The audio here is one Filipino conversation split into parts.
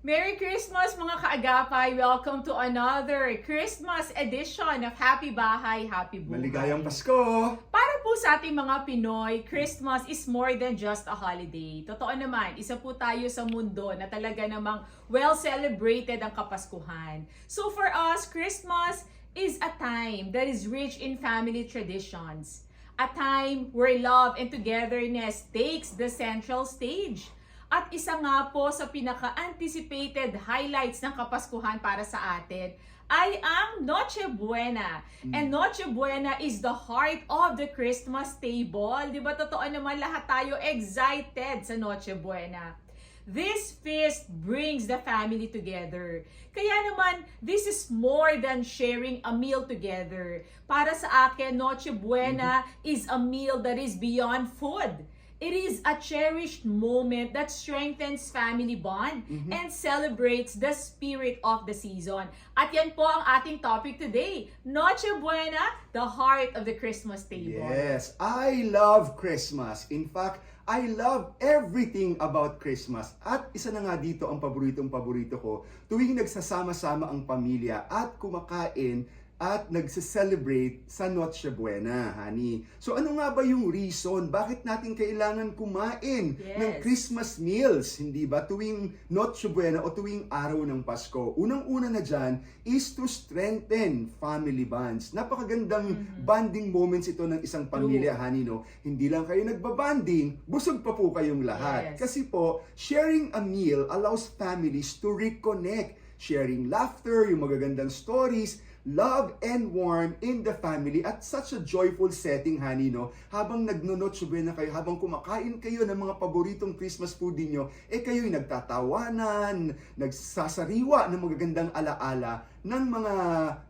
Merry Christmas mga kaagapay! Welcome to another Christmas edition of Happy Bahay, Happy Buhay. Maligayang Pasko! Para po sa ating mga Pinoy, Christmas is more than just a holiday. Totoo naman, isa po tayo sa mundo na talaga namang well-celebrated ang Kapaskuhan. So for us, Christmas is a time that is rich in family traditions. A time where love and togetherness takes the central stage. At isa nga po sa pinaka-anticipated highlights ng Kapaskuhan para sa atin ay ang Noche Buena. And Noche Buena is the heart of the Christmas table. Di ba totoo naman lahat tayo excited sa Noche Buena? This feast brings the family together. Kaya naman, this is more than sharing a meal together. Para sa akin, Noche Buena is a meal that is beyond food. It is a cherished moment that strengthens family bond and celebrates the spirit of the season. At yan po ang ating topic today, Noche Buena, the heart of the Christmas table. Yes, I love Christmas. In fact, I love everything about Christmas. At isa na nga dito ang paborito ko, tuwing nagsasama-sama ang pamilya at kumakain at nagse-celebrate sa Noche Buena, honey. So ano nga ba yung reason? Bakit natin kailangan kumain ng Christmas meals? Hindi ba? Tuwing Noche Buena o tuwing araw ng Pasko. Unang-una na dyan is to strengthen family bonds. Napakagandang bonding moments ito ng isang pamilya, honey, no? Hindi lang kayo nagbabanding, busog pa po kayong lahat. Kasi po, sharing a meal allows families to reconnect. Sharing laughter, yung magagandang stories, love and warmth in the family at such a joyful setting, honey, no? Habang nagno-Noche Buena kayo, habang kumakain kayo ng mga paboritong Christmas food niyo, kayo'y nagtatawanan, nagsasariwa ng magagandang alaala ng mga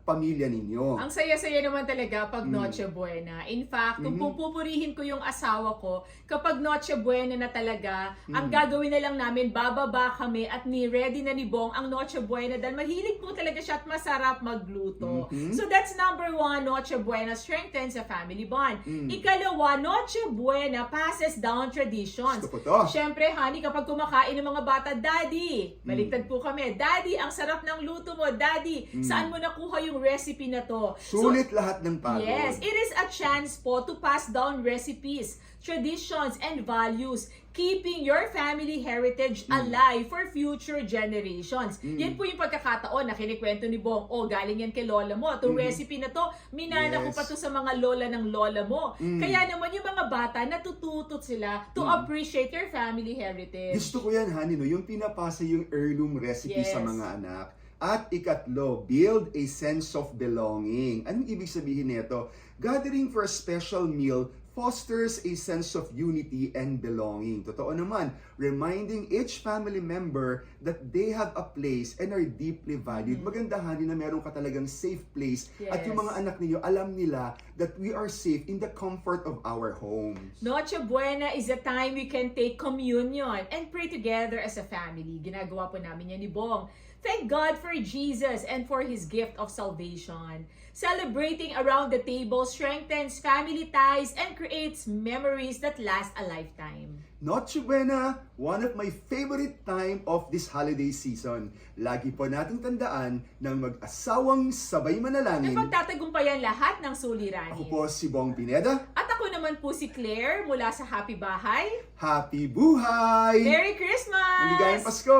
pamilya ninyo. Ang saya-saya naman talaga pag Noche Buena. In fact, kung pupurihin ko yung asawa ko, kapag Noche Buena na talaga, ang gagawin na lang namin, bababa kami at ni-ready na ni Bong ang Noche Buena dahil mahilig po talaga siya at masarap magluto. So that's number one, Noche Buena strengthens a family bond. Ikalawa, Noche Buena passes down traditions. Gusto ko to. Siyempre, honey, kapag kumakain ng mga bata, Daddy, baliktad po kami, Daddy, ang sarap ng luto mo, Daddy, saan mo nakuha yung recipe na to? Sulit lahat ng pagod. Yes, it is a chance po to pass down recipes, traditions, and values, keeping your family heritage alive for future generations. Yan po yung pagkakataon na kinikwento ni Bong, galing yan kay lola mo. Itong recipe na to, minana ko pa to sa mga lola ng lola mo. Kaya naman yung mga bata, natututo sila to appreciate your family heritage. Gusto ko yan, honey, no? Yung pinapasa yung heirloom recipe sa mga anak. At ikatlo, build a sense of belonging. Anong ibig sabihin nito? Gathering for a special meal fosters a sense of unity and belonging. Totoo naman, reminding each family member that they have a place and are deeply valued. Magandahan din na meron ka talagang safe place at yung mga anak ninyo, alam nila that we are safe in the comfort of our homes. Noche Buena is a time we can take communion and pray together as a family. Ginagawa po namin yan ni Bong. Thank God for Jesus and for His gift of salvation. Celebrating around the table strengthens family ties and creates memories that last a lifetime. Noche Buena, one of my favorite time of this holiday season. Lagi po nating tandaan ng mag-asawang sabay manalangin. Napagtatagumpayan lahat ng suliranin. Ako po si Bong Pineda. At ako naman po si Claire mula sa Happy Bahay. Happy Buhay! Merry Christmas! Maligayang Pasko!